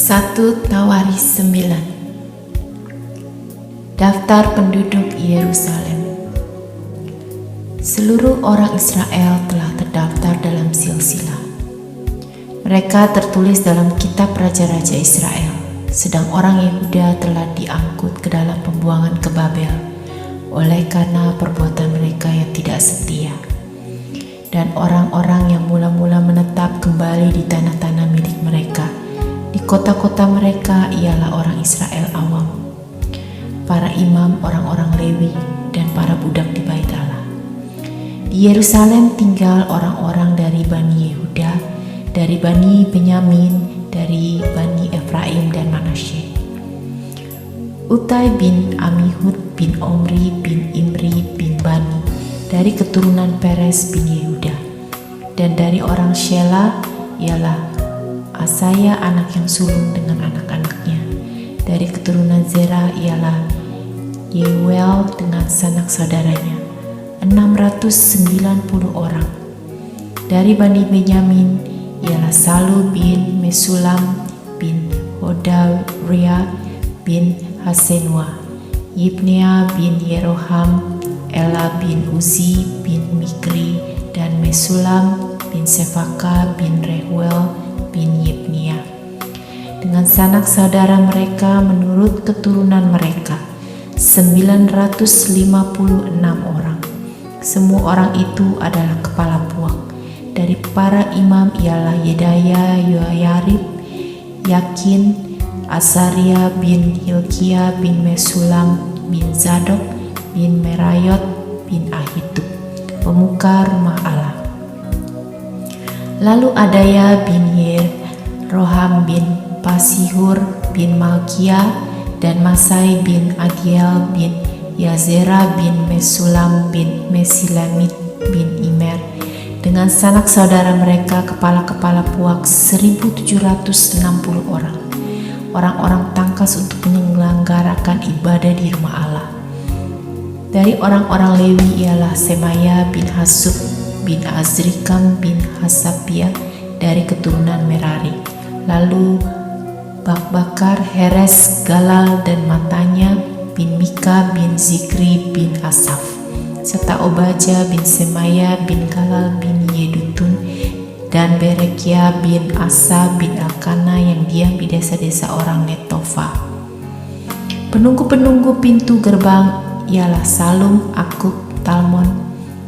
1 Tawaris 9. Daftar penduduk Yerusalem. Seluruh orang Israel telah terdaftar dalam silsilah. Mereka tertulis dalam kitab Raja-Raja Israel, sedang orang Yehuda telah diangkut ke dalam pembuangan ke Babel oleh karena perbuatan mereka yang tidak setia. Dan orang-orang yang mula-mula menetap kembali di tanah-tanah milik mereka, di kota-kota mereka ialah orang Israel awam, para imam, orang-orang Lewi, dan para budak di Bait Allah. Di Yerusalem tinggal orang-orang dari Bani Yehuda, dari Bani Benyamin, dari Bani Efraim dan Manasye. Utai bin Amihud bin Omri bin Imri bin Bani, dari keturunan Perez bin Yehuda. Dan dari orang Shelah ialah Asaya anak yang sulung dengan anak-anaknya. Dari keturunan Zerah ialah Yeuel dengan sanak saudaranya, 690 orang. Dari Bani Benyamin ialah Salu bin Mesulam bin Hodawiah bin Hasenua, Yibnea bin Yeroham, Ela bin Uzi bin Mikri, dan Mesulam bin Sefaka bin Rehuel bin Yibnea. Dengan sanak saudara mereka menurut keturunan mereka, 956 orang. Semua orang itu adalah kepala puak. Dari para imam ialah Yedaya, Yoyarib, Yakin, Asaria bin Hilkia bin Mesulam bin Zadok bin Merayot bin Ahitub, pemuka rumah Allah. Lalu Adaya bin Yeroham bin Pasihur bin Malkia dan Masai bin Agiel bin Yazera bin Mesulam bin Mesilamit bin Imer, dengan sanak saudara mereka kepala-kepala puak 1760 orang. Orang-orang tangkas untuk menyelenggarakan ibadah di rumah Allah. Dari orang-orang Lewi ialah Semaya bin Hasub bin Azrikam bin Hasapia dari keturunan Merari. Lalu Bakbakar, Heres, Galal, dan Matanya bin Mika bin Zikri bin Asaf, serta Obaja bin Semaya bin Galal bin Yedutun, dan Berekia bin Asa bin Elkana yang diam di desa-desa orang Netofa. Penunggu-penunggu pintu gerbang ialah Salum, Akub, Talmon,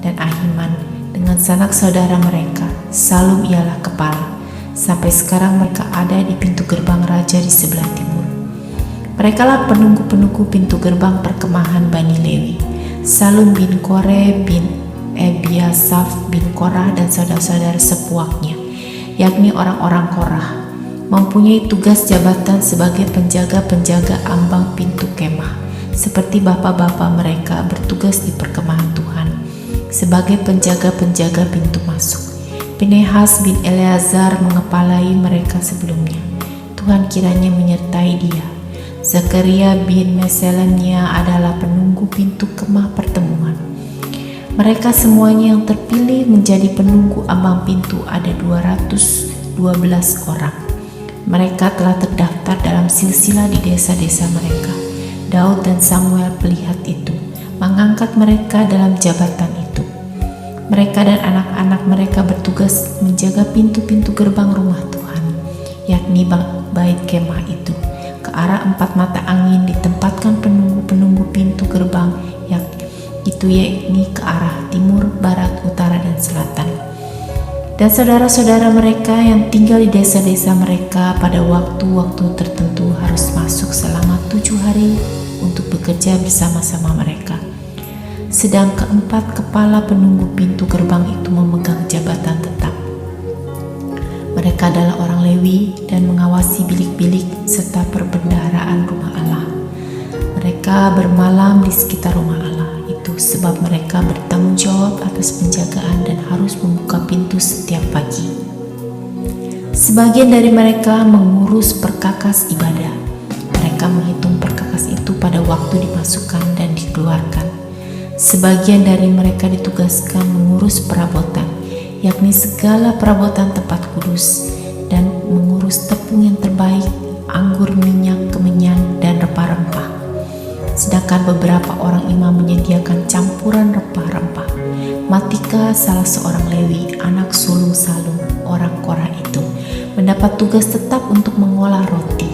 dan Ahiman dengan sanak saudara mereka. Salum ialah kepala. Sampai sekarang mereka ada di pintu gerbang raja di sebelah timur. Mereka lah penunggu-penunggu pintu gerbang perkemahan Bani Lewi. Salum bin Kore bin Ebiasaf bin Korah dan saudara-saudara sepuaknya, yakni orang-orang Korah, mempunyai tugas jabatan sebagai penjaga-penjaga ambang pintu kemah, seperti bapa-bapa mereka bertugas di perkemahan Tuhan sebagai penjaga-penjaga pintu masuk. Pinehas bin Eleazar mengepalai mereka sebelumnya. Tuhan kiranya menyertai dia. Zakaria bin Meselemia adalah penunggu pintu kemah pertemuan. Mereka semuanya yang terpilih menjadi penunggu ambang pintu ada 212 orang. Mereka telah terdaftar dalam silsilah di desa-desa mereka. Daud dan Samuel pelihat itu mengangkat mereka dalam jabatan itu. Mereka dan anak-anak mereka bertugas menjaga pintu-pintu gerbang rumah Tuhan, yakni bait kemah itu. Ke arah 4 mata angin ditempatkan penunggu-penunggu pintu gerbang, yakni ke arah timur, barat, utara, dan selatan. Dan saudara-saudara mereka yang tinggal di desa-desa mereka pada waktu-waktu tertentu harus masuk selama 7 hari untuk bekerja bersama-sama mereka. Sedang keempat kepala penunggu pintu gerbang itu memegang jabatan tetap. Mereka adalah orang Lewi dan mengawasi bilik-bilik serta perbendaharaan rumah Allah. Mereka bermalam di sekitar rumah Allah itu sebab mereka bertanggung jawab atas penjagaan dan harus membuka pintu setiap pagi. Sebagian dari mereka mengurus perkakas ibadah. Mereka menghitung perkakas itu pada waktu dimasukkan dan dikeluarkan. Sebagian dari mereka ditugaskan mengurus perabotan, yakni segala perabotan tempat kudus, dan mengurus tepung yang terbaik, anggur, minyak, kemenyan, dan rempah-rempah. Sedangkan beberapa orang imam menyediakan campuran rempah-rempah. Matika, salah seorang Lewi, anak sulung Salum, orang Korah itu, mendapat tugas tetap untuk mengolah roti.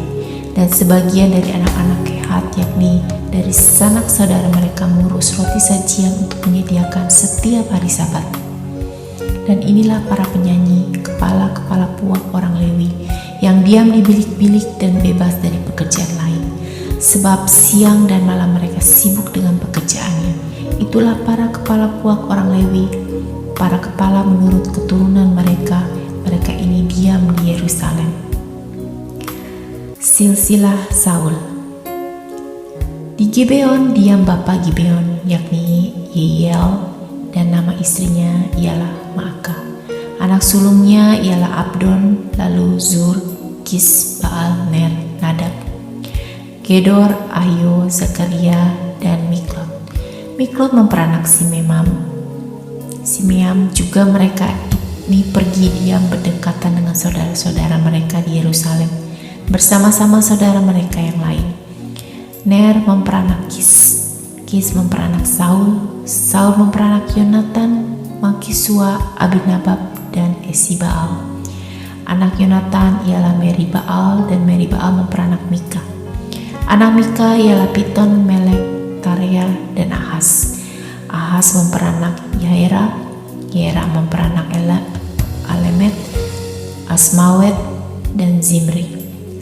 Dan sebagian dari anak-anak Kehat, yakni dari sanak saudara mereka, mengurus roti sajian untuk menyediakan setiap hari Sabat. Dan inilah para penyanyi, kepala-kepala puak orang Lewi, yang diam di bilik-bilik dan bebas dari pekerjaan lain, sebab siang dan malam mereka sibuk dengan pekerjaannya. Itulah para kepala puak orang Lewi, para kepala menurut keturunan mereka. Mereka ini diam di Yerusalem. Silsilah Saul. Di Gibeon diam bapa Gibeon, yakni Yeiel, dan nama istrinya ialah Maakah. Anak sulungnya ialah Abdon, lalu Zur, Kis, Baal, Ner, Nadab, Gedor, Ahio, Zakaria, dan Miklot. Miklot memperanak Simeam. Simeam juga. Mereka ini pergi diam berdekatan dengan saudara-saudara mereka di Yerusalem bersama-sama saudara mereka yang lain. Ner memperanak Kis, Kis memperanak Saul, Saul memperanak Yonatan, Malkisua, Abinadab, dan Esibaal. Anak Yonatan ialah Meribaal, dan Meribaal memperanak Mika. Anak Mika ialah Piton, Melek, Tarea, dan Ahas. Ahas memperanak Yaera, Yaera memperanak Alemet, Asmawet, dan Zimri.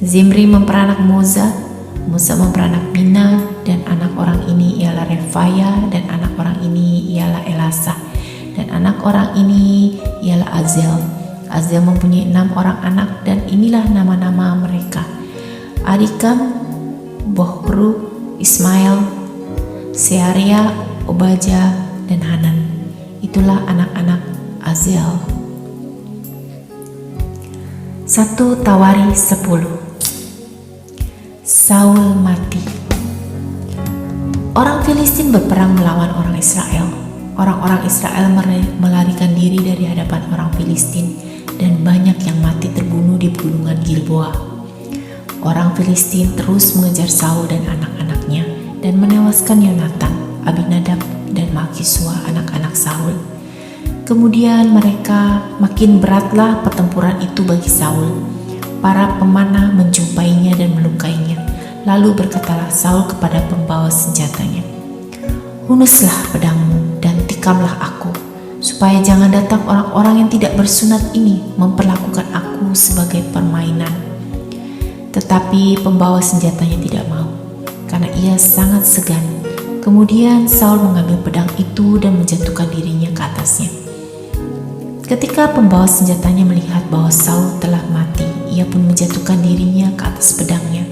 Zimri memperanak Moza, Moza memperanak Bina, dan anak orang ini ialah Refaya, dan anak orang ini ialah Elasa, dan anak orang ini ialah Azel. Azel mempunyai 6 orang anak, dan inilah nama-nama mereka: Adikam, Bohru, Ismail, Searia, Obaja, dan Hanan. Itulah anak-anak Azel. 1 Tawari 10. Saul mati. Orang Filistin berperang melawan orang Israel. Orang-orang Israel melarikan diri dari hadapan orang Filistin, dan banyak yang mati terbunuh di pegunungan Gilboa. Orang Filistin terus mengejar Saul dan anak-anaknya dan menewaskan Yonatan, Abinadab, dan Malkisua, anak-anak Saul. Kemudian makin beratlah pertempuran itu bagi Saul. Para pemanah menjumpainya dan melukainya. Lalu berkatalah Saul kepada pembawa senjatanya, "Hunuslah pedangmu dan tikamlah aku, supaya jangan datang orang-orang yang tidak bersunat ini memperlakukan aku sebagai permainan." Tetapi pembawa senjatanya tidak mau, karena ia sangat segan. Kemudian Saul mengambil pedang itu dan menjatuhkan dirinya ke atasnya. Ketika pembawa senjatanya melihat bahwa Saul telah mati, ia pun menjatuhkan dirinya ke atas pedangnya,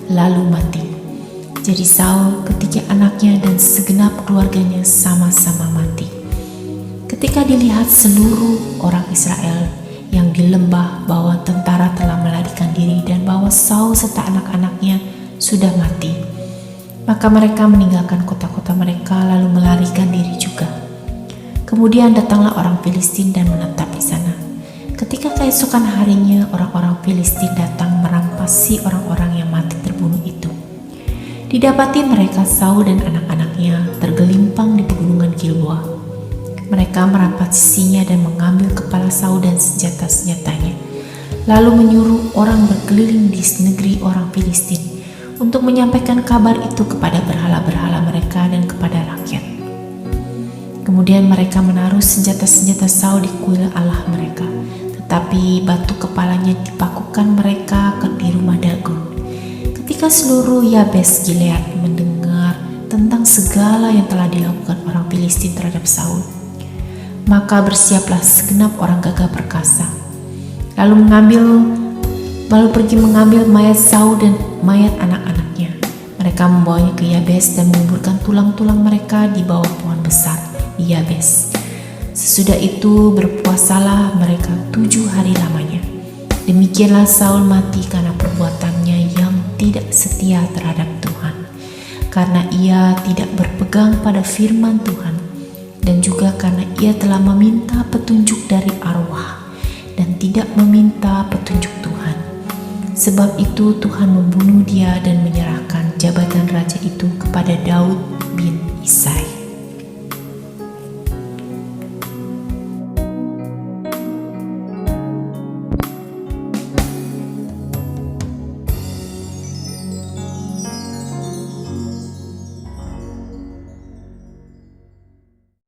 lalu mati. Jadi Saul, ketiga anaknya, dan segenap keluarganya sama-sama mati. Ketika dilihat seluruh orang Israel yang di lembah bahwa tentara telah melarikan diri dan bahwa Saul serta anak-anaknya sudah mati, maka mereka meninggalkan kota-kota mereka lalu melarikan diri juga. Kemudian datanglah orang Filistin dan menetap di sana. Ketika keesokan harinya orang-orang Filistin datang merampasi orang-orang yang mati terbunuh itu. Didapati mereka Saul dan anak-anaknya tergelimpang di pegunungan Gilboa. Mereka merampasinya dan mengambil kepala Saul dan senjata-senjatanya, lalu menyuruh orang berkeliling di negeri orang Filistin untuk menyampaikan kabar itu kepada berhala-berhala mereka dan kepada rakyat. Kemudian mereka menaruh senjata-senjata Saul di kuil Allah mereka, tetapi batu kepalanya dipakukan mereka di rumah Dagon. Ketika seluruh Yabes Gilead mendengar tentang segala yang telah dilakukan orang Filistin terhadap Saul, maka bersiaplah segenap orang gagah perkasa, lalu pergi mengambil mayat Saul dan mayat anak-anaknya. Mereka membawanya ke Yabes dan menguburkan tulang-tulang mereka di bawah pohon besar di Yabes. Sesudah itu berpuasalah mereka 7 hari lamanya. Demikianlah Saul mati karena perbuatannya yang tidak setia terhadap Tuhan, karena ia tidak berpegang pada firman Tuhan, dan juga karena ia telah meminta petunjuk dari arwah dan tidak meminta petunjuk Tuhan. Sebab itu Tuhan membunuh dia dan menyerahkan jabatan raja itu kepada Daud bin Isai.